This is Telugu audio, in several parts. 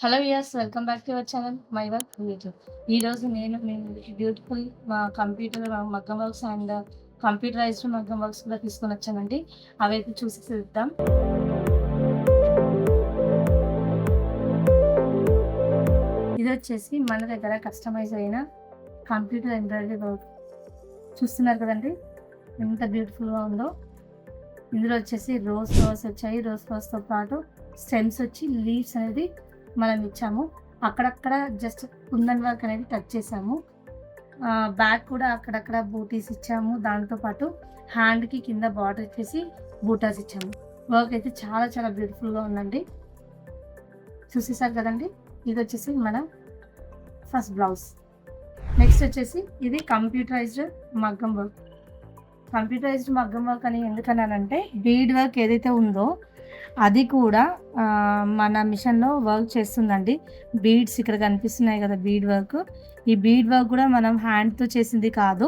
Hello viewers, welcome back to our channel my work creative. ఈరోజు నేను బ్యూటిఫుల్ మా కంప్యూటర్ మగ్గం వర్క్స్ అండ్ కంప్యూటరైజ్డ్ మగ్గం వర్క్స్ కూడా తీసుకొని వచ్చానండి. అవైతే చూసి చూద్దాం. ఇది వచ్చేసి మన దగ్గర కస్టమైజ్ అయిన కంప్యూటర్ ఎంబ్రాయిడరీ వర్క్ చూస్తున్నారు కదండి, ఎంత బ్యూటిఫుల్గా ఉందో. ఇందులో వచ్చేసి రోజ్ ఫ్లవర్స్ వచ్చాయి. రోజ్ ఫ్లవర్స్తో పాటు స్టెమ్స్ వచ్చి లీవ్స్ అనేది మనం ఇచ్చాము. అక్కడక్కడ జస్ట్ కుందన్ వర్క్ అనేది టచ్ చేసాము. బ్యాక్ కూడా అక్కడక్కడ బూటీస్ ఇచ్చాము. దాంతోపాటు హ్యాండ్కి కింద బార్డర్ ఇచ్చేసి బూటాస్ ఇచ్చాము. వర్క్ అయితే చాలా చాలా బ్యూటిఫుల్గా ఉందండి. చూసేసారు కదండి. ఇది వచ్చేసి మన ఫస్ట్ బ్లౌజ్. నెక్స్ట్ వచ్చేసి ఇది కంప్యూటరైజ్డ్ మగ్గం వర్క్. కంప్యూటరైజ్డ్ మగ్గం వర్క్ అని ఎందుకన్నానంటే, బీడ్ వర్క్ ఏదైతే ఉందో అది కూడా మన మిషన్లో వర్క్ చేస్తుందండి. బీడ్స్ ఇక్కడ కనిపిస్తున్నాయి కదా, బీడ్ వర్క్. ఈ బీడ్ వర్క్ కూడా మనం హ్యాండ్తో చేసింది కాదు,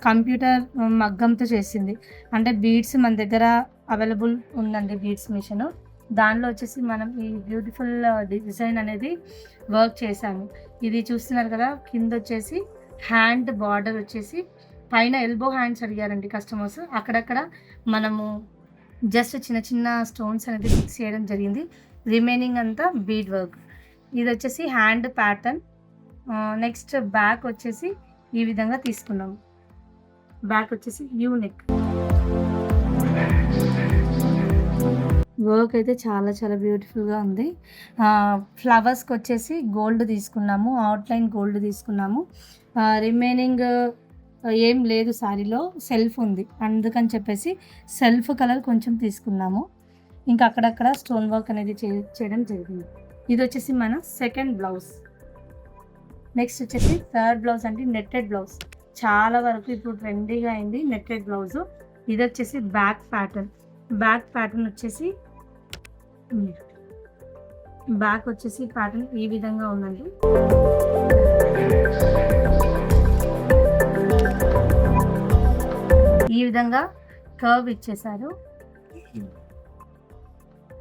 కంప్యూటర్ మగ్గంతో చేసింది. అంటే బీడ్స్ మన దగ్గర అవైలబుల్ ఉందండి, బీడ్స్ మిషన్. దానిలో వచ్చేసి మనం ఈ బ్యూటిఫుల్ డిజైన్ అనేది వర్క్ చేశాము. ఇది చూస్తున్నారు కదా, కింద వచ్చేసి హ్యాండ్ బార్డర్ వచ్చేసి పైన ఎల్బో హ్యాండ్స్ అడిగారండి కస్టమర్స్. అక్కడక్కడ మనము జస్ట్ చిన్న చిన్న స్టోన్స్ అనేది ఫిక్స్ చేయడం జరిగింది. రిమైనింగ్ అంతా బీడ్ వర్క్. ఇది వచ్చేసి హ్యాండ్ ప్యాటర్న్. నెక్స్ట్ బ్యాక్ వచ్చేసి ఈ విధంగా తీసుకున్నాము. బ్యాక్ వచ్చేసి యూ నెక్. వర్క్ అయితే చాలా చాలా బ్యూటిఫుల్గా ఉంది. ఫ్లవర్స్కి వచ్చేసి గోల్డ్ తీసుకున్నాము, అవుట్లైన్ గోల్డ్ తీసుకున్నాము. రిమైనింగ్ ఏం లేదు, శారీలో సెల్ఫ్ ఉంది, అందుకని చెప్పేసి సెల్ఫ్ కలర్ కొంచెం తీసుకున్నాము. ఇంకా అక్కడక్కడ స్టోన్ వర్క్ అనేది చేయడం జరిగింది. ఇది వచ్చేసి మన సెకండ్ బ్లౌజ్. నెక్స్ట్ వచ్చేసి థర్డ్ బ్లౌజ్ అంటే నెట్టెడ్ బ్లౌజ్. చాలా వరకు ఇప్పుడు ట్రెండీగా అయింది నెట్టెడ్ బ్లౌజ్. ఇది వచ్చేసి బ్యాక్ ప్యాటర్న్. బ్యాక్ ప్యాటర్న్ వచ్చేసి ప్యాటర్న్ ఈ విధంగా ఉందండి. ఈ విధంగా కర్వ్ ఇచ్చేసారు.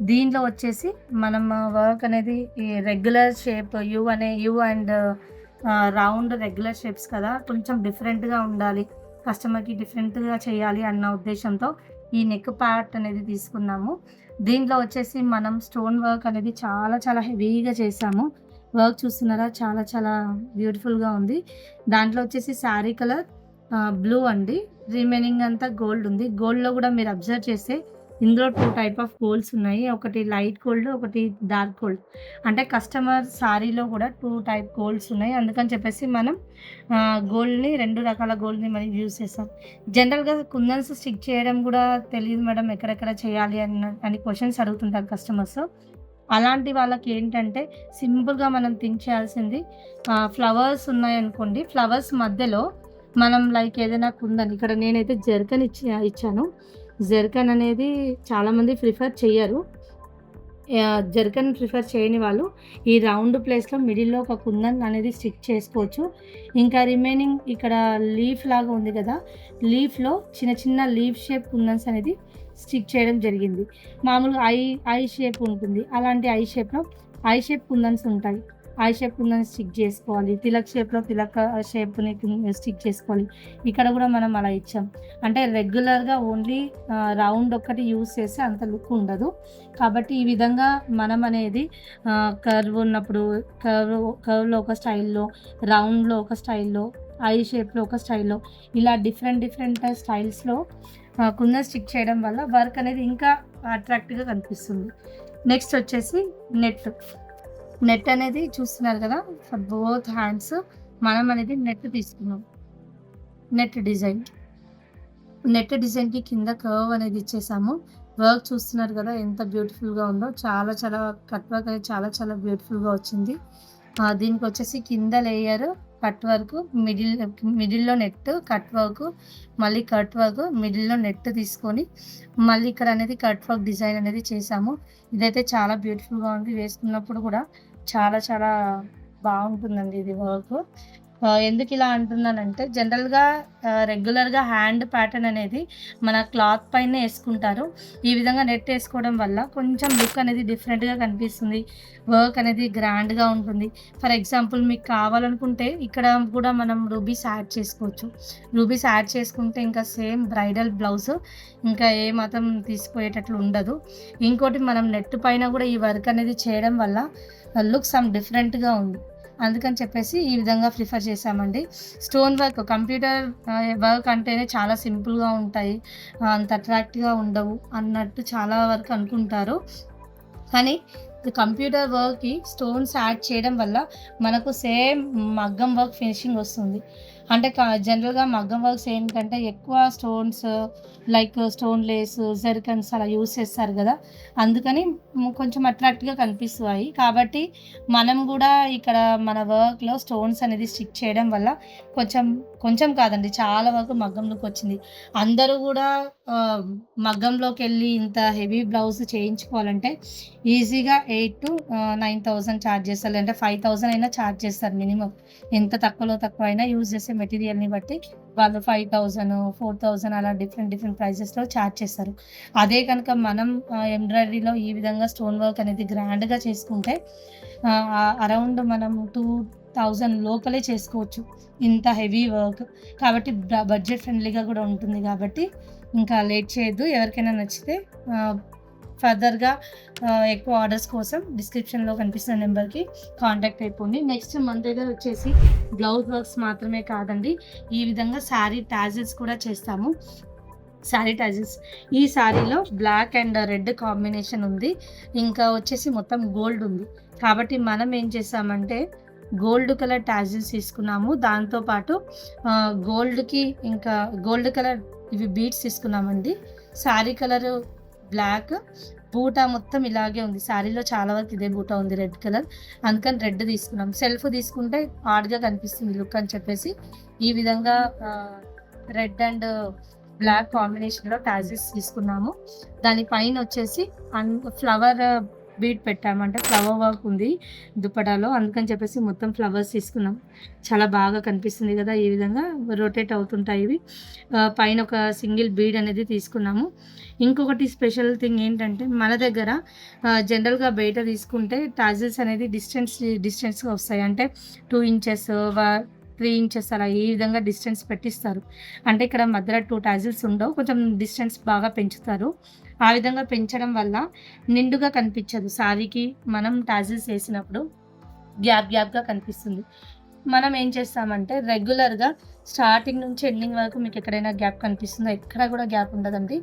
దీంట్లో వచ్చేసి మనం వర్క్ అనేది ఈ regular shape you and round regular shapes కదా, కొంచెం డిఫరెంట్గా ఉండాలి, కస్టమర్కి డిఫరెంట్గా చేయాలి అన్న ఉద్దేశంతో ఈ నెక్ పార్ట్ అనేది తీసుకున్నాము. దీంట్లో వచ్చేసి మనం స్టోన్ వర్క్ అనేది చాలా చాలా హెవీగా చేసాము. వర్క్ చూస్తున్నారా, చాలా చాలా బ్యూటిఫుల్గా ఉంది. దాంట్లో వచ్చేసి శారీ కలర్ బ్లూ అండి, రిమైనింగ్ అంతా గోల్డ్ ఉంది. గోల్డ్లో కూడా మీరు అబ్జర్వ్ చేస్తే ఇందులో 2 టైప్ ఆఫ్ గోల్డ్స్ ఉన్నాయి. ఒకటి లైట్ గోల్డ్, ఒకటి డార్క్ గోల్డ్. అంటే కస్టమర్ శారీలో కూడా 2 టైప్ గోల్డ్స్ ఉన్నాయి. అందుకని చెప్పేసి మనం గోల్డ్ని 2 రకాల గోల్డ్ని మనం యూజ్ చేస్తాం. జనరల్గా కుందన్స్ స్టిక్ చేయడం కూడా తెలియదు మేడం, ఎక్కడెక్కడ చేయాలి అని క్వశ్చన్స్ అడుగుతుంటారు కస్టమర్స్. అలాంటి వాళ్ళకి ఏంటంటే సింపుల్గా మనం థింక్ చేయాల్సింది, ఫ్లవర్స్ ఉన్నాయనుకోండి, ఫ్లవర్స్ మధ్యలో మనం లైక్ ఏదైనా కుందని, ఇక్కడ నేనైతే జర్కన్ ఇచ్చాను. జర్కన్ అనేది చాలామంది ప్రిఫర్ చేయరు. జర్కన్ ప్రిఫర్ చేయని వాళ్ళు ఈ రౌండ్ ప్లేస్లో మిడిల్లో ఒక కుందన్ అనేది స్టిక్ చేసుకోవచ్చు. ఇంకా రిమైనింగ్ ఇక్కడ లీఫ్ లాగా ఉంది కదా, లీఫ్లో చిన్న చిన్న లీఫ్ షేప్ కుందన్స్ అనేది స్టిక్ చేయడం జరిగింది. మామూలుగా ఐ షేప్ ఉంటుంది, అలాంటి ఐ షేప్ కుందన్స్ ఉంటాయి. ఐ షేప్ కుందని స్టిక్ చేసుకోవాలి. తిలక్ షేప్లో తిలక్ షేప్ని స్టిక్ చేసుకోవాలి. ఇక్కడ కూడా మనం అలా ఇచ్చాం. అంటే రెగ్యులర్గా ఓన్లీ రౌండ్ ఒక్కటి యూజ్ చేస్తే అంత లుక్ ఉండదు. కాబట్టి ఈ విధంగా మనం అనేది కర్వ్ ఉన్నప్పుడు కర్వ్లో ఒక స్టైల్లో, రౌండ్లో ఒక స్టైల్లో, ఐ షేప్లో ఒక స్టైల్లో, ఇలా డిఫరెంట్ స్టైల్స్లో కుందన్ స్టిక్ చేయడం వల్ల వర్క్ అనేది ఇంకా అట్రాక్టివ్గా కనిపిస్తుంది. నెక్స్ట్ వచ్చేసి నెట్ అనేది చూస్తున్నారు కదా, ఫర్ బోత్ హ్యాండ్స్ మనం అనేది నెట్ తీసుకున్నాం. నెట్ డిజైన్కి కింద కర్వ్ అనేది ఇచ్చేసాము. వర్క్ చూస్తున్నారు కదా ఎంత బ్యూటిఫుల్గా ఉందో. చాలా చాలా కట్ వర్క్ అనేది చాలా చాలా బ్యూటిఫుల్గా వచ్చింది. దీనికి వచ్చేసి కింద లేయర్ కట్ వర్క్, మిడిల్లో నెట్, కట్ వర్క్, మళ్ళీ కట్ వర్క్, మిడిల్లో నెట్ తీసుకొని మళ్ళీ ఇక్కడ అనేది కట్ వర్క్ డిజైన్ అనేది చేసాము. ఇదైతే చాలా బ్యూటిఫుల్గా ఉంది. వేసుకున్నప్పుడు కూడా చాలా చాలా బాగుంటుందండి ఇది వర్క్. ఎందుకు ఇలా అంటున్నానంటే జనరల్‌గా రెగ్యులర్‌గా హ్యాండ్ ప్యాటర్న్ అనేది మన క్లాత్ పైనే యేసుకుంటారు. ఈ విధంగా నెట్ యేసుకోవడం వల్ల కొంచెం లుక్ అనేది డిఫరెంట్‌గా కనిపిస్తుంది. వర్క్ అనేది గ్రాండ్‌గా ఉంటుంది. ఫర్ ఎగ్జాంపుల్ మీకు కావాలనుకుంటే ఇక్కడ కూడా మనం రూబీస్ యాడ్ చేసుకోవచ్చు. రూబీస్ యాడ్ చేసుకుంటే ఇంకా సేమ్ బ్రైడల్ బ్లౌజ్ ఇంకా ఏమాత్రం తీసిపోయేటట్లు ఉండదు. ఇంకోటి మనం నెట్ పైన కూడా ఈ వర్క్ అనేది చేయడం వల్ల లుక్ సమ్ డిఫరెంట్‌గా ఉంది. అందుకని చెప్పేసి ఈ విధంగా ప్రిఫర్ చేశామండి. స్టోన్ వర్క్ కంప్యూటర్ వర్క్ అంటేనే చాలా సింపుల్‌గా ఉంటాయి. అంత అట్రాక్టివ్‌గా ఉండవు అన్నట్టు చాలా వరకు అనుకుంటారు. కానీ కంప్యూటర్ వర్క్‌కి స్టోన్స్ యాడ్ చేయడం వల్ల మనకు సేమ్ మగ్గం వర్క్ ఫినిషింగ్ వస్తుంది. అంటే జనరల్‌గా మగ్గం వర్క్స్ ఏంటంటే ఎక్కువ స్టోన్స్ లైక్ స్టోన్ లేస్, జెర్కన్స్ అలా యూజ్ చేస్తారు గదా! అందుకని కొంచెం అట్రాక్ట్‌గా కనిపిస్తాయి. కాబట్టి మనం గూడా ఇక్కడ మన వర్క్‌లో స్టోన్స్ అనేది స్టిక్ చేయడం వల్ల కొంచెం కొంచెం కాదండి చాలా వరకు మగ్గం లుక్ వచ్చింది. అందరూ గూడా ఆహ్, మగ్గంలోకెళ్ళి ఇంత హెవీ బ్లౌజ్ చేయించుకోవాలంటే ఈజీగా 8,000-9,000 చార్జ్ చేస్తారు. లేదంటే 5,000 అయినా చార్జ్ చేస్తారు మినిమమ్. ఎంత తక్కువలో తక్కువ అయినా యూజ్ చేసే మెటీరియల్‌ని బట్టి వాళ్ళు 5,000, 4,000 అలా డిఫరెంట్ డిఫరెంట్ ప్రైజెస్‌లో చార్జ్ చేస్తారు. అదే కనుక మనం ఎంబ్రాయిడరీలో ఈ విధంగా స్టోన్ వర్క్ అనేది గ్రాండ్‌గా చేసుకుంటే అరౌండ్ మనం 2,000 లోపలే చేసుకోవచ్చు. ఇంత హెవీ వర్క్. కాబట్టి బడ్జెట్ ఫ్రెండ్లీగా కూడా ఉంటుంది కాబట్టి ఇంకా లేట్ చేయొద్దు. ఎవరికైనా నచ్చితే ఫర్దర్‌గా ఎక్కువ ఆర్డర్స్ కోసం డిస్క్రిప్షన్‌లో కనిపిస్తున్న నెంబర్‌కి కాంటాక్ట్ అయిపోండి. నెక్స్ట్ మన దగ్గర వచ్చేసి బ్లౌజ్ వర్క్స్ మాత్రమే కాదండి. ఈ విధంగా శారీ టాజిల్స్ కూడా చేస్తాము. శారీ టాజిల్స్ ఈ శారీలో బ్లాక్ అండ్ రెడ్ కాంబినేషన్ ఉంది. ఇంకా వచ్చేసి మొత్తం గోల్డ్ ఉంది. కాబట్టి మనం ఏం చేసామంటే గోల్డ్ కలర్ టాజిల్స్ తీసుకున్నాము. దాంతో పాటు గోల్డ్‌కి ఇంకా గోల్డ్ కలర్ ఇవి బీడ్స్ తీసుకున్నామండి. శారీ కలరు బ్లాక్, బూటా మొత్తం ఇలాగే ఉంది. శారీలో చాలా వరకు ఇదే బూటా ఉంది రెడ్ కలర్. అందుకని రెడ్ తీసుకున్నాం. సెల్ఫ్ తీసుకుంటే ఆడ్‌గా కనిపిస్తుంది లుక్ అని చెప్పేసి ఈ విధంగా రెడ్ అండ్ బ్లాక్ కాంబినేషన్‌లో టాజిల్స్ తీసుకున్నాము. దాని పైన వచ్చేసి ఫ్లవర్ బీడ్ పెట్టాము. అంటే ఫ్లవర్ వర్క్ ఉంది దుపటాలో. అందుకని చెప్పేసి మొత్తం ఫ్లవర్స్ తీసుకున్నాం. చాలా బాగా కనిపిస్తుంది కదా! ఈ విధంగా రొటేట్ అవుతుంటాయి ఇవి. పైన ఒక సింగిల్ బీడ్ అనేది తీసుకున్నాము. ఇంకొకటి స్పెషల్ థింగ్ ఏంటంటే మన దగ్గర జనరల్‌గా బయట తీసుకుంటే టాజిల్స్ అనేది డిస్టెన్స్‌గా వస్తాయి. అంటే 2 ఇంచెస్ 3 ఇంచెస్ అలా ఈ విధంగా డిస్టెన్స్ పెట్టిస్తారు. అంటే ఇక్కడ మధ్యలో 2 టాజిల్స్ ఉండవు. కొంచెం డిస్టెన్స్ బాగా పెంచుతారు. ఆ విధంగా పెంచడం వల్ల నిండుగా కనిపించదు. శారీకి మనం టాజిల్స్ ఏసినప్పుడు గ్యాప్‌గా కనిపిస్తుంది. మనం ఏం చేస్తామంటే రెగ్యులర్‌గా స్టార్టింగ్ నుంచి ఎండింగ్ వరకు మీకు ఎక్కడైనా గ్యాప్ కనిపిస్తుందా? ఎక్కడ కూడా గ్యాప్ ఉండదండి.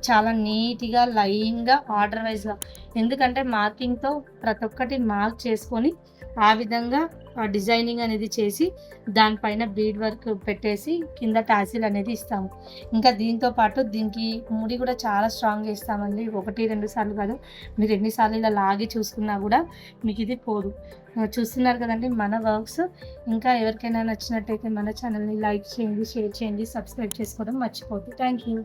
చాలా నీట్‌గా, లైన్‌గా, ఆర్డర్ వైస్‌గా. ఎందుకంటే మార్కింగ్‌తో ప్రతి ఒక్కటి మార్క్ చేసుకొని ఆ విధంగా డిజైనింగ్ అనేది చేసి దానిపైన బీడ్ వర్క్ పెట్టేసి కింద టాసిల్ అనేది ఇస్తాము. ఇంకా దీంతో పాటు దీనికి ముడి కూడా చాలా స్ట్రాంగ్‌గా ఇస్తామండి. 1, 2 సార్లు కాదు. మీరు ఎన్ని సార్లు ఇలా లాగి చూసుకున్నా కూడా మీకు ఇది పోదు. చూస్తున్నారు కదండీ మన వర్క్స్. ఇంకా ఎవరికైనా నచ్చినట్టయితే మన ఛానల్‌ని లైక్ చేయండి, షేర్ చేయండి, సబ్స్క్రైబ్ చేసుకోవడం మర్చిపోవద్దు. Thank you.